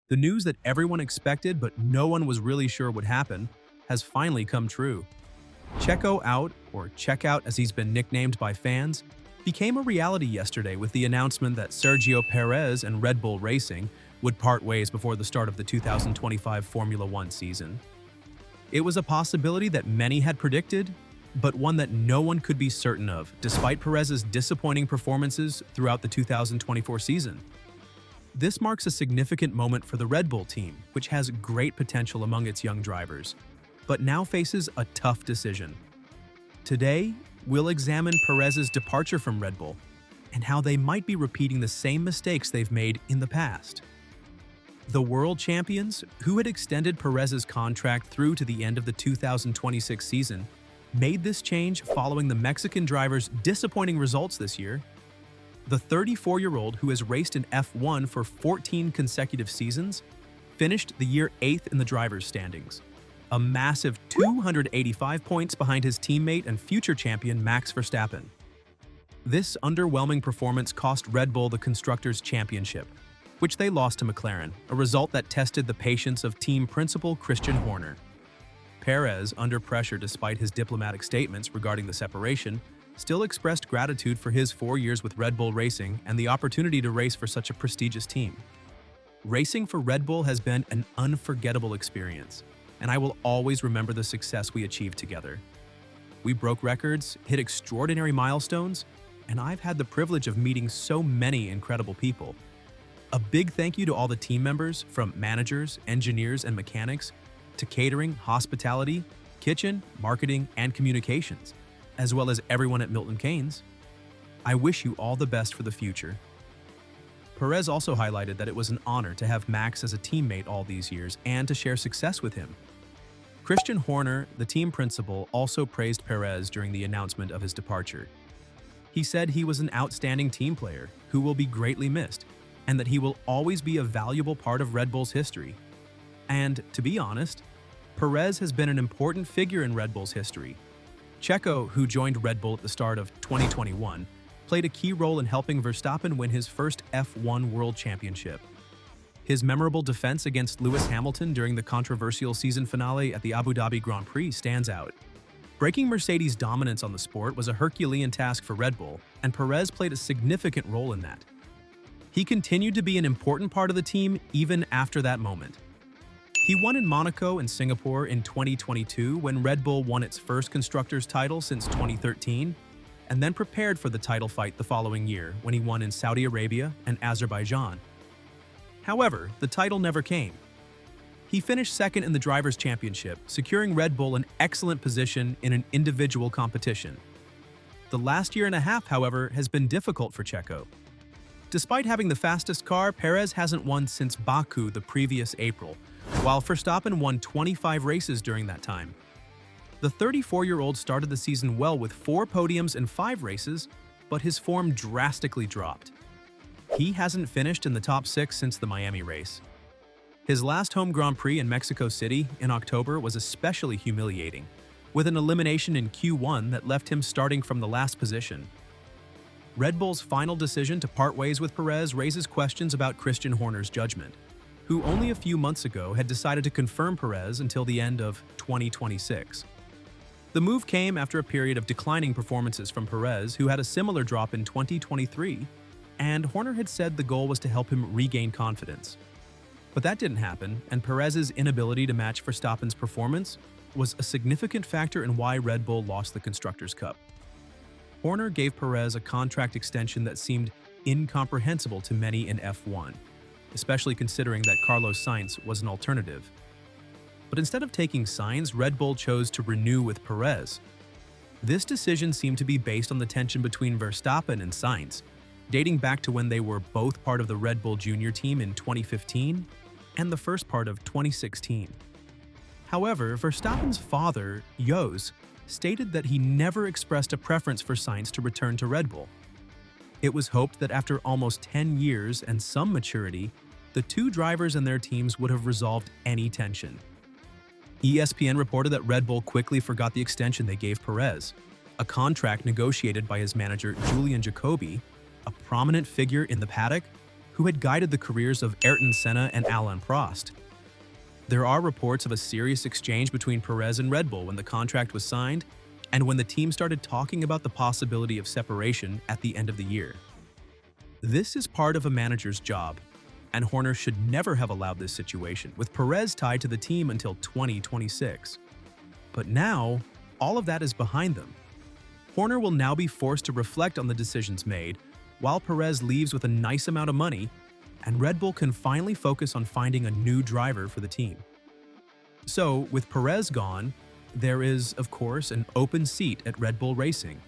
The news that everyone expected but no one was really sure would happen has finally come true. Checo out, or Checkout as he's been nicknamed by fans, became a reality yesterday with the announcement that Sergio Perez and Red Bull Racing would part ways before the start of the 2025 Formula One season. It was a possibility that many had predicted, but one that no one could be certain of, despite Perez's disappointing performances throughout the 2024 season. This marks a significant moment for the Red Bull team, which has great potential among its young drivers, but now faces a tough decision. Today, we'll examine Perez's departure from Red Bull and how they might be repeating the same mistakes they've made in the past. The world champions, who had extended Perez's contract through to the end of the 2026 season, made this change following the Mexican driver's disappointing results this year. The 34-year-old, who has raced in F1 for 14 consecutive seasons, finished the year 8th in the drivers' standings, a massive 285 points behind his teammate and future champion Max Verstappen. This underwhelming performance cost Red Bull the Constructors' Championship, which they lost to McLaren, a result that tested the patience of team principal Christian Horner. Perez, under pressure despite his diplomatic statements regarding the separation, still expressed gratitude for his 4 years with Red Bull Racing and the opportunity to race for such a prestigious team. Racing for Red Bull has been an unforgettable experience, and I will always remember the success we achieved together. We broke records, hit extraordinary milestones, and I've had the privilege of meeting so many incredible people. A big thank you to all the team members, from managers, engineers, and mechanics, to catering, hospitality, kitchen, marketing, and communications, as well as everyone at Milton Keynes. I wish you all the best for the future. Perez also highlighted that it was an honor to have Max as a teammate all these years and to share success with him. Christian Horner, the team principal, also praised Perez during the announcement of his departure. He said he was an outstanding team player who will be greatly missed, and that he will always be a valuable part of Red Bull's history. And, to be honest, Perez has been an important figure in Red Bull's history. Checo, who joined Red Bull at the start of 2021, played a key role in helping Verstappen win his first F1 World Championship. His memorable defense against Lewis Hamilton during the controversial season finale at the Abu Dhabi Grand Prix stands out. Breaking Mercedes' dominance on the sport was a Herculean task for Red Bull, and Perez played a significant role in that. He continued to be an important part of the team even after that moment. He won in Monaco and Singapore in 2022 when Red Bull won its first constructors' title since 2013, and then prepared for the title fight the following year when he won in Saudi Arabia and Azerbaijan. However, the title never came. He finished second in the Drivers' Championship, securing Red Bull an excellent position in an individual competition. The last year and a half, however, has been difficult for Checo. Despite having the fastest car, Perez hasn't won since Baku the previous April, while Verstappen won 25 races during that time. The 34-year-old started the season well with 4 podiums and 5 races, but his form drastically dropped. He hasn't finished in the top 6 since the Miami race. His last home Grand Prix in Mexico City in October was especially humiliating, with an elimination in Q1 that left him starting from the last position. Red Bull's final decision to part ways with Perez raises questions about Christian Horner's judgment, who only a few months ago had decided to confirm Perez until the end of 2026. The move came after a period of declining performances from Perez, who had a similar drop in 2023, and Horner had said the goal was to help him regain confidence. But that didn't happen, and Perez's inability to match Verstappen's performance was a significant factor in why Red Bull lost the Constructors' Cup. Horner gave Perez a contract extension that seemed incomprehensible to many in F1, especially considering that Carlos Sainz was an alternative. But instead of taking Sainz, Red Bull chose to renew with Perez. This decision seemed to be based on the tension between Verstappen and Sainz, dating back to when they were both part of the Red Bull Junior team in 2015 and the first part of 2016. However, Verstappen's father, Jos, stated that he never expressed a preference for Sainz to return to Red Bull. It was hoped that after almost 10 years and some maturity, the two drivers and their teams would have resolved any tension. ESPN reported that Red Bull quickly forgot the extension they gave Perez, a contract negotiated by his manager Julian Jacobi, a prominent figure in the paddock, who had guided the careers of Ayrton Senna and Alain Prost. There are reports of a serious exchange between Perez and Red Bull when the contract was signed and when the team started talking about the possibility of separation at the end of the year. This is part of a manager's job, and Horner should never have allowed this situation, with Perez tied to the team until 2026. But now, all of that is behind them. Horner will now be forced to reflect on the decisions made, while Perez leaves with a nice amount of money, and Red Bull can finally focus on finding a new driver for the team. So, with Perez gone, there is, of course, an open seat at Red Bull Racing.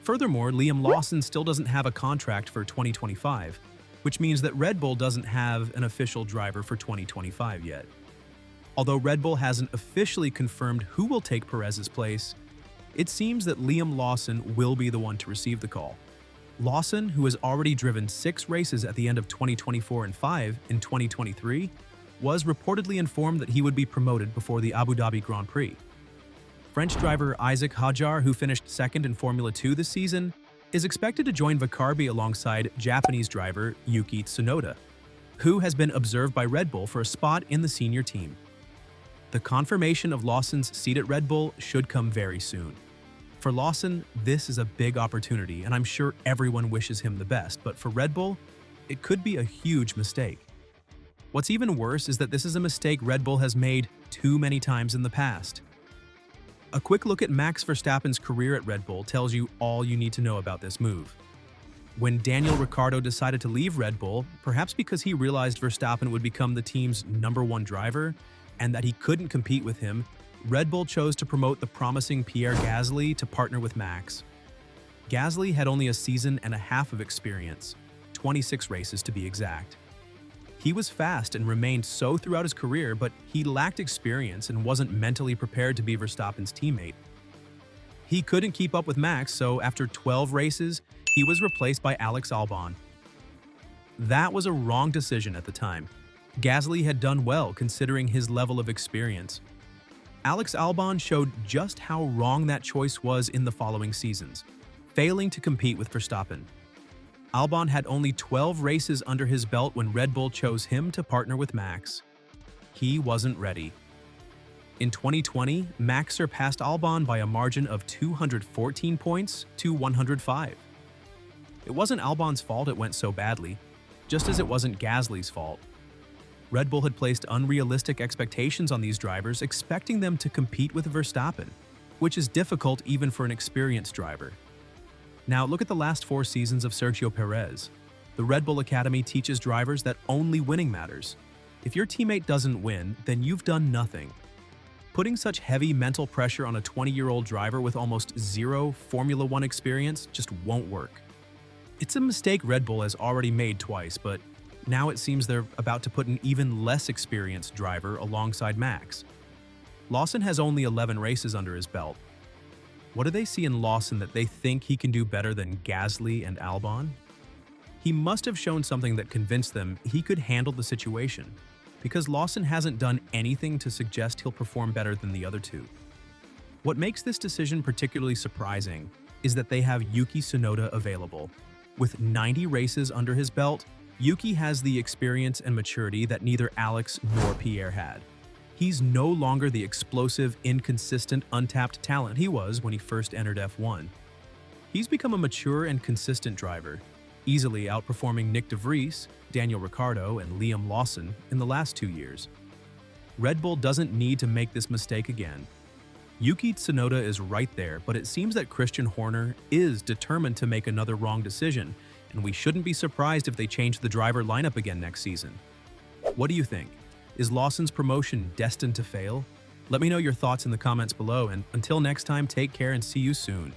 Furthermore, Liam Lawson still doesn't have a contract for 2025, which means that Red Bull doesn't have an official driver for 2025 yet. Although Red Bull hasn't officially confirmed who will take Perez's place, it seems that Liam Lawson will be the one to receive the call. Lawson, who has already driven 6 races at the end of 2024 and 5 in 2023, was reportedly informed that he would be promoted before the Abu Dhabi Grand Prix. French driver Isaac Hadjar, who finished second in Formula 2 this season, is expected to join Vicarby alongside Japanese driver Yuki Tsunoda, who has been observed by Red Bull for a spot in the senior team. The confirmation of Lawson's seat at Red Bull should come very soon. For Lawson, this is a big opportunity, and I'm sure everyone wishes him the best, but for Red Bull, it could be a huge mistake. What's even worse is that this is a mistake Red Bull has made too many times in the past. A quick look at Max Verstappen's career at Red Bull tells you all you need to know about this move. When Daniel Ricciardo decided to leave Red Bull, perhaps because he realized Verstappen would become the team's #1 driver and that he couldn't compete with him, Red Bull chose to promote the promising Pierre Gasly to partner with Max. Gasly had only a season and a half of experience, 26 races to be exact. He was fast and remained so throughout his career, but he lacked experience and wasn't mentally prepared to be Verstappen's teammate. He couldn't keep up with Max, so after 12 races, he was replaced by Alex Albon. That was a wrong decision at the time. Gasly had done well considering his level of experience. Alex Albon showed just how wrong that choice was in the following seasons, failing to compete with Verstappen. Albon had only 12 races under his belt when Red Bull chose him to partner with Max. He wasn't ready. In 2020, Max surpassed Albon by a margin of 214 points to 105. It wasn't Albon's fault it went so badly, just as it wasn't Gasly's fault. Red Bull had placed unrealistic expectations on these drivers, expecting them to compete with Verstappen, which is difficult even for an experienced driver. Now, look at the last 4 seasons of Sergio Perez. The Red Bull Academy teaches drivers that only winning matters. If your teammate doesn't win, then you've done nothing. Putting such heavy mental pressure on a 20-year-old driver with almost 0 Formula 1 experience just won't work. It's a mistake Red Bull has already made twice, but now it seems they're about to put an even less experienced driver alongside Max. Lawson has only 11 races under his belt. What do they see in Lawson that they think he can do better than Gasly and Albon? He must have shown something that convinced them he could handle the situation, because Lawson hasn't done anything to suggest he'll perform better than the other two. What makes this decision particularly surprising is that they have Yuki Tsunoda available. With 90 races under his belt, Yuki has the experience and maturity that neither Alex nor Pierre had. He's no longer the explosive, inconsistent, untapped talent he was when he first entered F1. He's become a mature and consistent driver, easily outperforming Nick de Vries, Daniel Ricciardo, and Liam Lawson in the last 2 years. Red Bull doesn't need to make this mistake again. Yuki Tsunoda is right there, but it seems that Christian Horner is determined to make another wrong decision, and we shouldn't be surprised if they change the driver lineup again next season. What do you think? Is Lawson's promotion destined to fail? Let me know your thoughts in the comments below, and until next time, take care and see you soon.